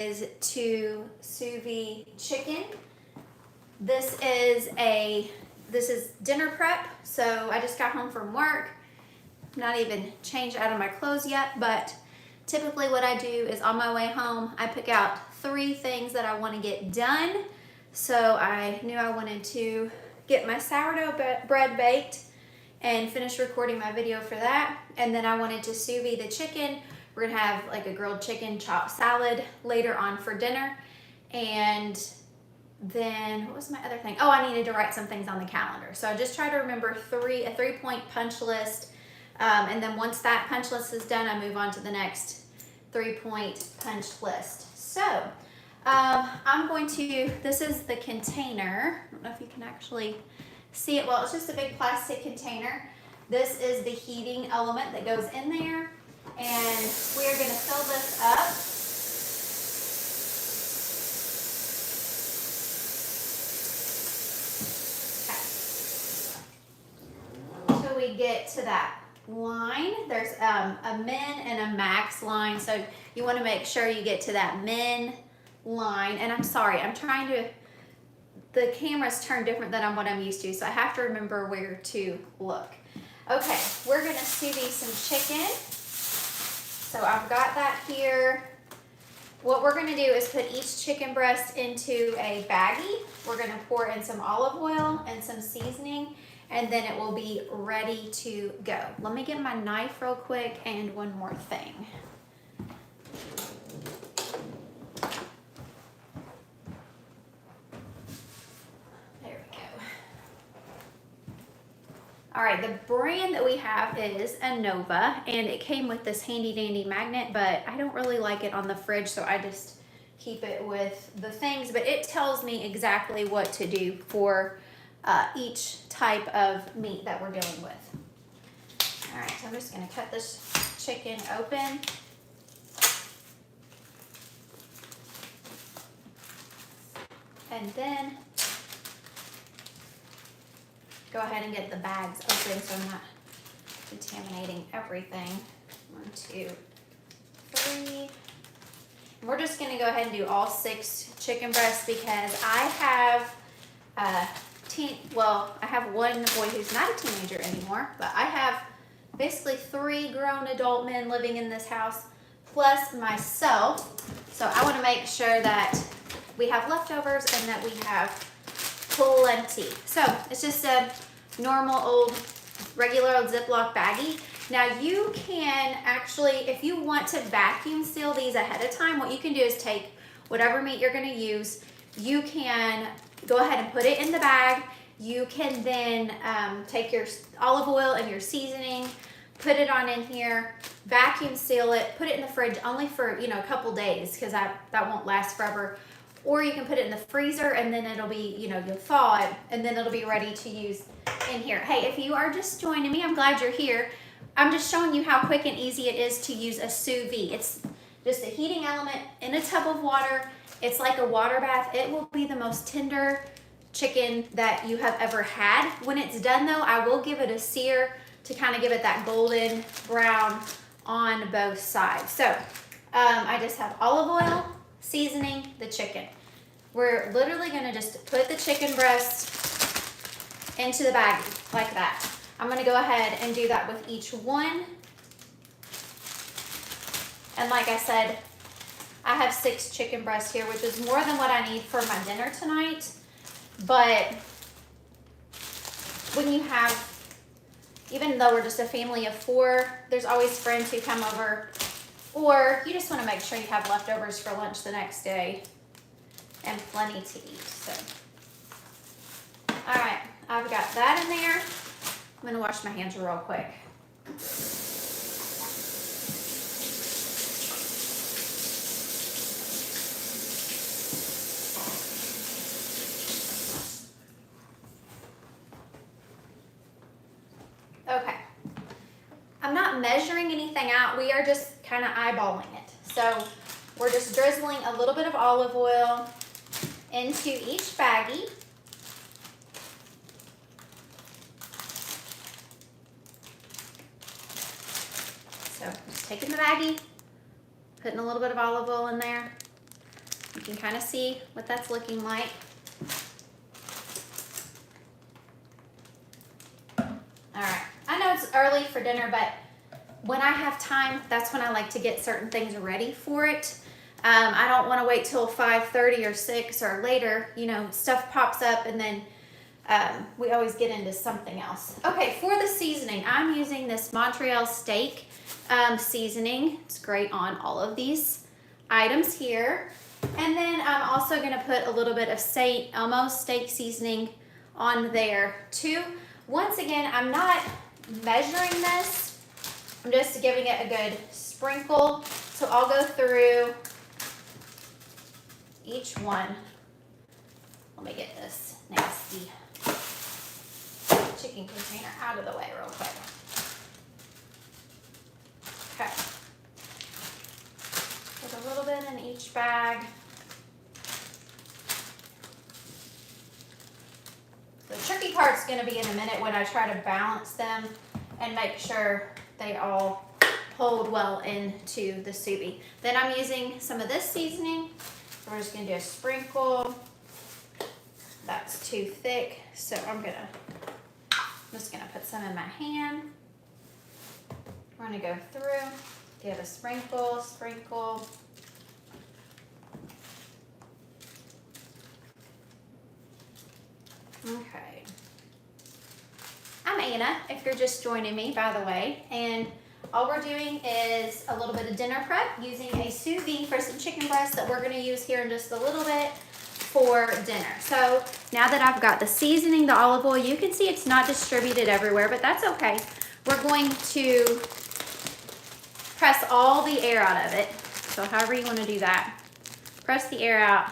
is to sous vide chicken. This is dinner prep. So I just got home from work. Not even changed out of my clothes yet, but typically what I do is on my way home, I pick out 3 things that I want to get done. So I knew I wanted to get my sourdough bread baked and finish recording my video for that. And then I wanted to sous vide the chicken. We're gonna have like a grilled chicken chopped salad later on for dinner. And then what was my other thing? Oh, I needed to write some things on the calendar. So I just try to remember a 3-point punch list. And then once that punch list is done, I move on to the next 3-point punch list. So I'm going to, this is the container. I don't know if you can actually see it. Well, it's just a big plastic container. This is the heating element that goes in there. And we are going to fill this up. Okay. Until we get to that line. There's a min and a max line. So you want to make sure you get to that min line. And I'm sorry, I'm trying to, the camera's turned different than what I'm used to. So I have to remember where to look. Okay, we're going to sous vide some chicken. So I've got that here. What we're gonna do is put each chicken breast into a baggie. We're gonna pour in some olive oil and some seasoning, and then it will be ready to go. Let me get my knife real quick and one more thing. All right, the brand that we have is Nova, and it came with this handy dandy magnet, but I don't really like it on the fridge, so I just keep it with the things, but it tells me exactly what to do for each type of meat that we're dealing with. All right, so I'm just gonna cut this chicken open. And then go ahead and get the bags open so I'm not contaminating everything. 1, 2, 3. We're just gonna go ahead and do all 6 chicken breasts because I have I have one boy who's not a teenager anymore, but I have basically 3 grown adult men living in this house plus myself. So I want to make sure that we have leftovers and that we have plenty. So it's just a normal old regular old Ziploc baggie. Now you can actually, if you want to vacuum seal these ahead of time, what you can do is take whatever meat you're going to use. You can go ahead and put it in the bag. You can then take your olive oil and your seasoning, put it on in here, vacuum seal it, put it in the fridge only for a couple days because that won't last forever. Or you can put it in the freezer and then it'll be, you'll thaw it and then it'll be ready to use in here. Hey, if you are just joining me, I'm glad you're here. I'm just showing you how quick and easy it is to use a sous vide. It's just a heating element in a tub of water. It's like a water bath. It will be the most tender chicken that you have ever had. When it's done though, I will give it a sear to kind of give it that golden brown on both sides. So I just have olive oil, seasoning the chicken. We're literally gonna just put the chicken breast into the baggie like that. I'm gonna go ahead and do that with each one. And like I said, I have 6 chicken breasts here, which is more than what I need for my dinner tonight. But when you have, even though we're just a family of 4, there's always friends who come over, or you just want to make sure you have leftovers for lunch the next day and plenty to eat. So, all right, I've got that in there. I'm going to wash my hands real quick. Okay. I'm not measuring anything out. We are just kind of eyeballing it. So we're just drizzling a little bit of olive oil into each baggie. So just taking the baggie, putting a little bit of olive oil in there, You can kind of see what that's looking like. All right, I know it's early for dinner, but when I have time, that's when I like to get certain things ready for it. I don't want to wait till 5:30 or 6 or later. You know, stuff pops up and then we always get into something else. Okay, for the seasoning, I'm using this Montreal steak seasoning. It's great on all of these items here. And then I'm also going to put a little bit of St. Elmo's steak seasoning on there too. Once again, I'm not measuring this. I'm just giving it a good sprinkle. So I'll go through each one. Let me get this nasty chicken container out of the way real quick. Okay. Put a little bit in each bag. The tricky part's going to be in a minute when I try to balance them and make sure they all hold well into the sous vide. Then I'm using some of this seasoning. We're just going to do a sprinkle. That's too thick, so I'm just going to put some in my hand. We're going to go through, give a sprinkle, sprinkle. Okay. I'm Anna, if you're just joining me, by the way, and all we're doing is a little bit of dinner prep using a sous vide for some chicken breasts that we're going to use here in just a little bit for dinner. So now that I've got the seasoning, the olive oil, you can see it's not distributed everywhere, but that's okay. We're going to press all the air out of it. So however you want to do that, press the air out,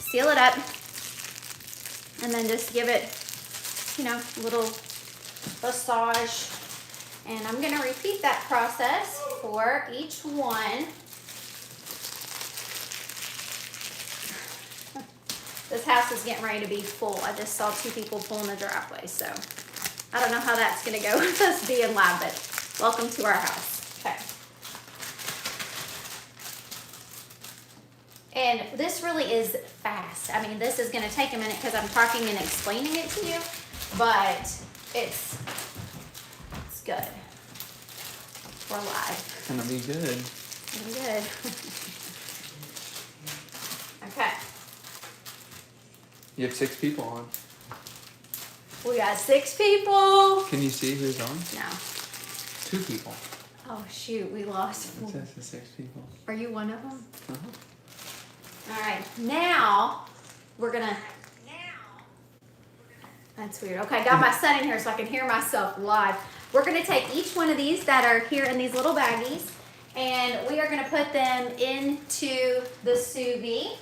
seal it up, and then just give it, you know, a little massage. And I'm going to repeat that process for each one. This house is getting ready to be full. I just saw 2 people pulling the driveway, so I don't know how that's going to go with us being live, but welcome to our house. Okay. And this really is fast. I mean, this is going to take a minute because I'm talking and explaining it to you, but it's good. We're live. It's gonna be good. It's gonna be good. Okay. You have 6 people on. We got 6 people. Can you see who's on? No. 2 people. Oh shoot, we lost. It says the 6 people. Are you one of them? Uh-huh. All right. Now we're gonna. That's weird. Okay, I got my son in here so I can hear myself live. We're going to take each one of these that are here in these little baggies, and we are going to put them into the sous vide.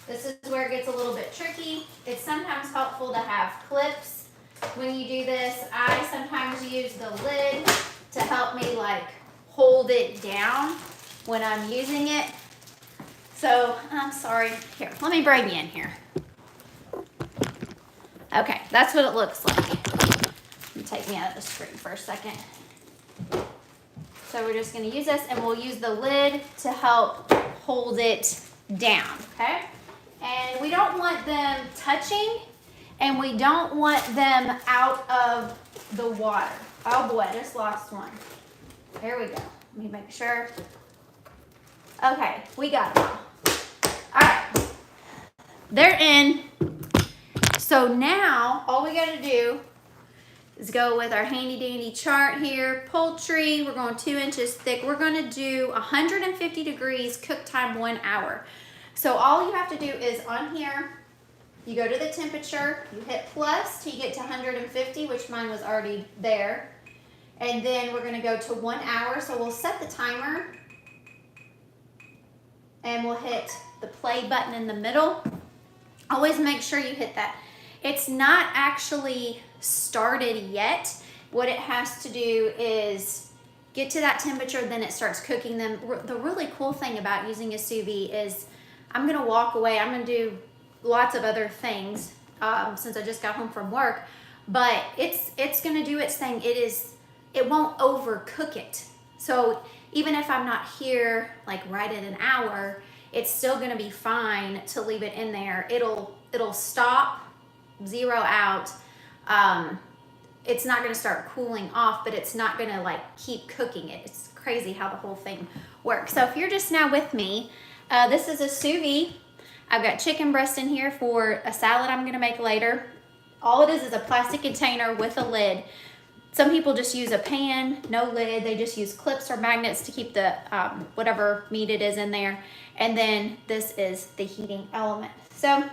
This is where it gets a little bit tricky. It's sometimes helpful to have clips when you do this. I sometimes use the lid to help me like hold it down when I'm using it. So, I'm sorry. Here, let me bring you in here. Okay, that's what it looks like. Take me out of the screen for a second. So we're just going to use this, and we'll use the lid to help hold it down, okay? And we don't want them touching, and we don't want them out of the water. Oh boy, I just lost one. There we go. Let me make sure. Okay, we got them all. All right. They're in. So now, all we got to do is go with our handy dandy chart here. Poultry, we're going 2 inches thick. We're going to do 150 degrees, cook time 1 hour. So all you have to do is on here, you go to the temperature, you hit plus till you get to 150, which mine was already there. And then we're going to go to 1 hour. So we'll set the timer and we'll hit the play button in the middle. Always make sure you hit that. It's not actually started yet. What it has to do is get to that temperature, then it starts cooking them. The really cool thing about using a sous vide is I'm gonna walk away. I'm gonna do lots of other things since I just got home from work, but it's gonna do its thing. It won't overcook it. So even if I'm not here like right at an hour, it's still gonna be fine to leave it in there. It'll stop, zero out. It's not gonna start cooling off, but it's not gonna like keep cooking it. It's crazy how the whole thing works. So if you're just now with me, this is a sous vide. I've got chicken breast in here for a salad I'm gonna make later. All it is a plastic container with a lid. Some people just use a pan, no lid. They just use clips or magnets to keep the whatever meat it is in there. And then this is the heating element. So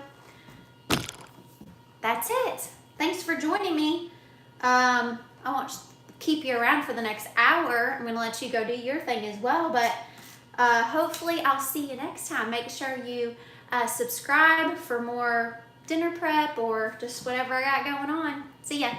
that's it. Thanks for joining me. I won't keep you around for the next hour. I'm gonna let you go do your thing as well, but hopefully I'll see you next time. Make sure you subscribe for more dinner prep or just whatever I got going on. See ya.